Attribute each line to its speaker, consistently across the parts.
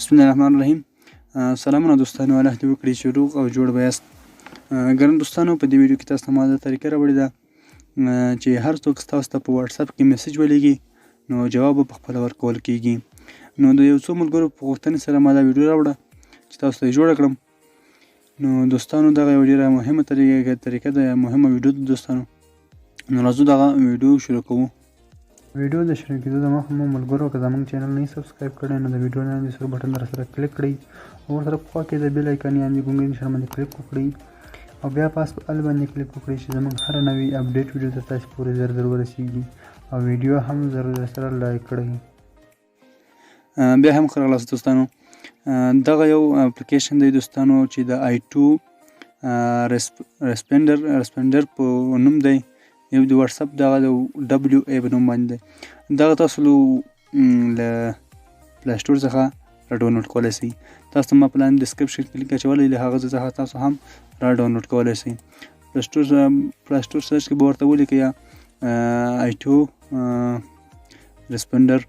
Speaker 1: بسم الله الرحمن الرحیم. سلامونه دوستانو، الله دې وکړي چې روغ او جوړ به یاست. ګران دوستانو، په دې ویډیو کې تاسو ته ما دا طریقه راوړې ده چې هر څوک تاسو ته په واتساپ کې میسج ولېږي نو جواب په خپله ورکول کېږي. نو د یو څو ملګرو په غوښتنې سره ما دا ویډیو راوړه چې تاسو ته یې جوړه کړم. نو دوستانو دغه یوه ډېره مهمه طریقه ده، مهمه ویډیو ده دوستانو. نو راځو دغه ویډیو شروع کوو.
Speaker 2: ویډیو د شروع کېدو دمخه مو ملګرو که زموږ چینل نه یې سبسکرایب کړی نو د ویډیو لاندې سور بټن سره کلیک کړئ او ورسره په خوا کې د بیل ایکن یعنې ګونګري نښان باندې کلیک وکړئ او بیا پاس په ال باندې کلیک وکړئ چې زموږ هره نوې اپډیټ ویډیو تر تاسو پورې زر ورسیږي او ویډیو هم زر سره لایک کړئ.
Speaker 1: بیا هم ښه راغلاست دوستانو. دغه یو اپلیکیشن دی دوستانو چې د I2 ریسپنډر په نوم دی. یو د واتساپ دغه د WA په نوم باندې دی. دغه تاسو له پلی سټور څخه را ډاونلوډ کولی شئ. تاسو ته ما په لاندې ډسکرپشن کې لینک اچولی، له هغه ځای څخه تاسو هم را ډاونلوډ کولی شئ. پلی سټور سرچ کې به ورته ولیکئ I2 ریسپنډر.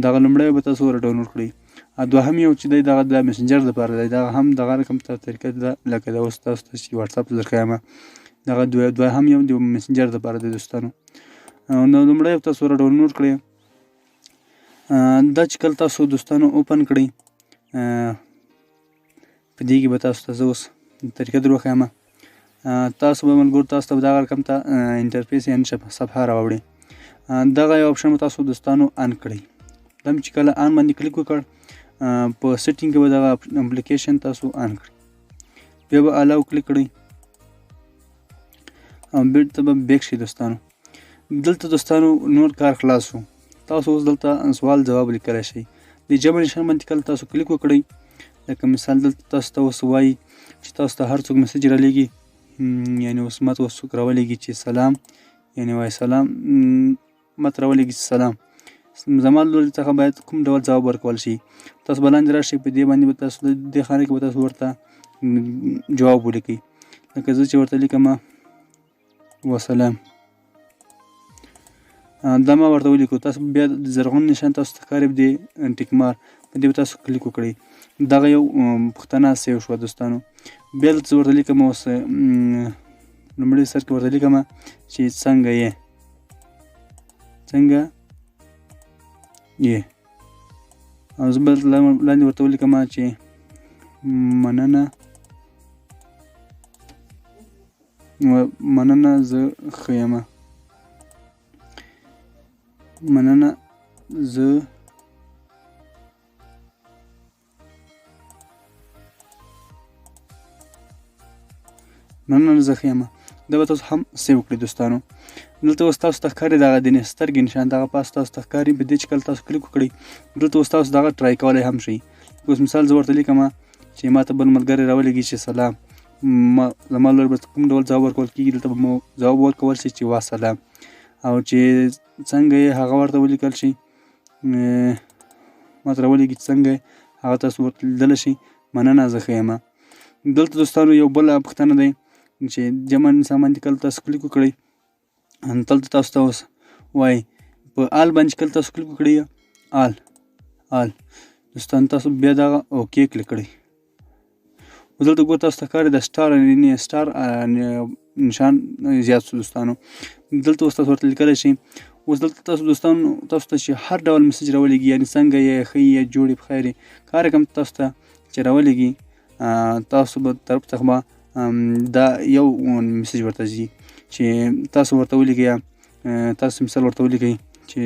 Speaker 1: دغه لومړی به تاسو را ډاونلوډ کړئ. دوهم یو چې دی دغه د مسنجر دپاره دی، دغه هم دغه رقم طریقه ده لکه د اوس تاسو ته چې واتساپ درښیم. دغه دوهم یو د مسنجر دپاره دی دوستانو. نو لومړی تاسو را ډاونلوډ کړئ. دا چې کله تاسو دوستانو اوپن کړئ، په دې کې به تاسو ته زه اوس طریقه در وښیم. تاسو به ملګرو تاسو ته دغه رقم ته انټرفیس یعنې صفحه راوړي. دغه یو اپشن به تاسو دوستانو آن کړئ. دم چې کله آن باندې کلیک وکړ، په سیټینګ کې به دغه اپلیکیشن تاسو آن کړئ. بیا به الاو کلیک کړئ او بیرته به بیک شي دوستانو. دلته دوستانو نور کار خلاص شو. تاسو اوس دلته سوال جواب لیکلی شئ. د جمع نشان باندې کله تاسو کلیک وکړئ، لکه مثال دلته تاسو ته اوس وایي چې تاسو ته هر څوک میسج رالیږي، یعنې اوس ماته اوس څوک راولیږي چې سلام، یعنې وایي سلام، ماته راولیږي چې سلام. زما له لوري څخه باید کوم ډول ځواب ورکول شي. تاسو به لاندې راشئ، په دې باندې به تاسو د دې خانه کې به تاسو ورته جواب ولیکئ. لکه زه چې ورته لیکم وسلام، دا ما ورته ولیکو. تاسو بیا د زرغون نشان تاسو ته ښکاري دې ټیک مار، په دې به تاسو کلیک وکړئ. دغه یو پوښتنه سیو شوه دوستانو. بیا دلته زه ورته لیکم اوس لومړي سر کې ورته لیکم چې څنګه یې، څنګه یې، او زه به لاندې ورته ولیکم چې مننه زه ښه یم، مننه زه ښه یم. دا به تاسو هم سیو کړئ دوستانو. دلته اوس تاسو ته ښکاري دغه د سترګې نشان، دغه پاس تاسو ته ښکاري. په دې چې کله تاسو کلیک وکړئ، دلته اوس تاسو دغه ټرای کولی هم شئ. اوس مثال زه ورته لیکم چې ما ته بل ملګری راولېږي چې سلام، زما لوري به کوم ډول ځواب ورکول کېږي. دلته به مو ځواب ورکول شي چې وسلام، او چې څنګه یې هغه ورته ولیکل شي. ما ته راولېږي چې څنګه یې، هغه تاسو ورته لیدلی شئ مننه زه ښه یم. دلته دوستانو یو بله پوښتنه دی چې جمع نسا باندې کله تاسو کلیک وکړئ، دلته تاسو ته اوس وایي په آل باندې کله تاسو کلیک وکړئ، آل دوستانو تاسو بیا دغه اوکې کلیک کړئ. دلته ګور تاسو ته ښکاري د سټار نشان زیات شو دوستانو. دلته اوس تاسو ورته لیکلی شئ. اوس دلته تاسو دوستانو تاسو ته چې هر ډول میسج راولېږي، یعنې څنګه یې، ښه یې، جوړ یې، بخیر یې، هر رقم تاسو ته چې راولېږي، تاسو به طرف څخه به دا یو میسج ورته ځي چې تاسو ورته ولیکئ. تاسو مثال ورته ولیکئ چې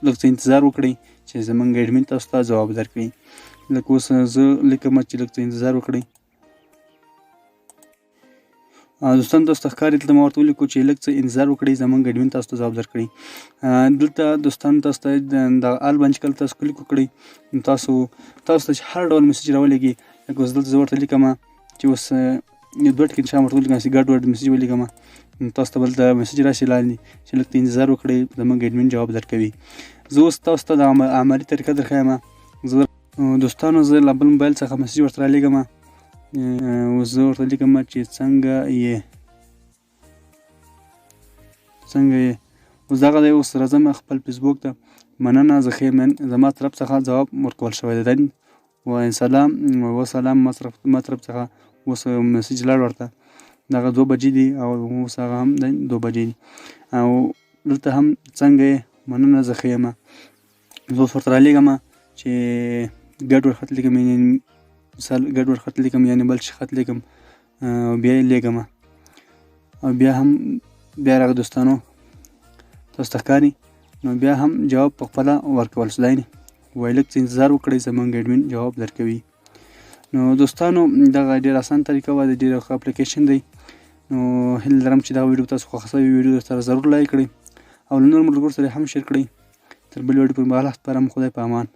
Speaker 1: لږ څه انتظار وکړئ چې زموږ ایډمین تاسو ته ځواب درکړي. لکه اوس زه لیکم چې لږ څه انتظار وکړئ. دوستان تاسو ته ښکاري دلته ما ورته ولیکو چې لږ څه انتظار وکړئ، زموږ ایډمین تاسو ته ځواب درکړي. دلته دوستان تاسو ته د آل باندې کله تاسو کلیک وکړئ، تاسو ته چې هر ډول میسج راولېږي، لکه اوس دلته زه ورته لیکم چې اوس یو دوه ټکي نشان ورته ولیکم چې ګډ وډ میسج ولیکم. تاسو ته بل د میسج راشي لاندې چې لږ انتظار وکړئ، زموږ ایډمین جواب درکوي. زه اوس تاسو ته د عملي طریقه درښیم. دوستانو زه له بل موبایل څخه میسج ورته رالیږم. اوس زه ورته لیکم چې څنګه یې، اوس دغه دی. اوس راځم خپل فیسبوک ته. مننه، زه ښه یم. زما طرف څخه ځواب ورکول شوی دی. وایم سلام و سلام ما طرف څخه اوس میسج لاړ ورته. دغه 2 بجې دي او اوس هغه هم 2 بجې دي او دلته هم څنګه یې؟ مننه، زه ښه یم. زه اوس ورته رالیږم چې ګډوډ خط لیکم، یعنې مثال ګډوډ خط لیکم، یعنې بل شي خط لیکم او بیا یې لیږم او بیا هم بیا راغی دوستانو تاسو ته ښکاري. نو بیا هم جواب په خپله ورکول شوی دی. وایي لږ څه انتظار وکړئ، زموږ ایډمین جواب درکوي. نو دوستانو دغه ډېر اسان طریقه وه، د ډېر ښه اپلیکیشن دی. نو هیله لرم چې دغه ویډیو تاسو خوښه شوې ویډیو سره ضرور لایک کړئ او له نورو ملګرو سره هم شیر کړئ. تر بل ویډیو پورې به الله سپارم. خدای په امان.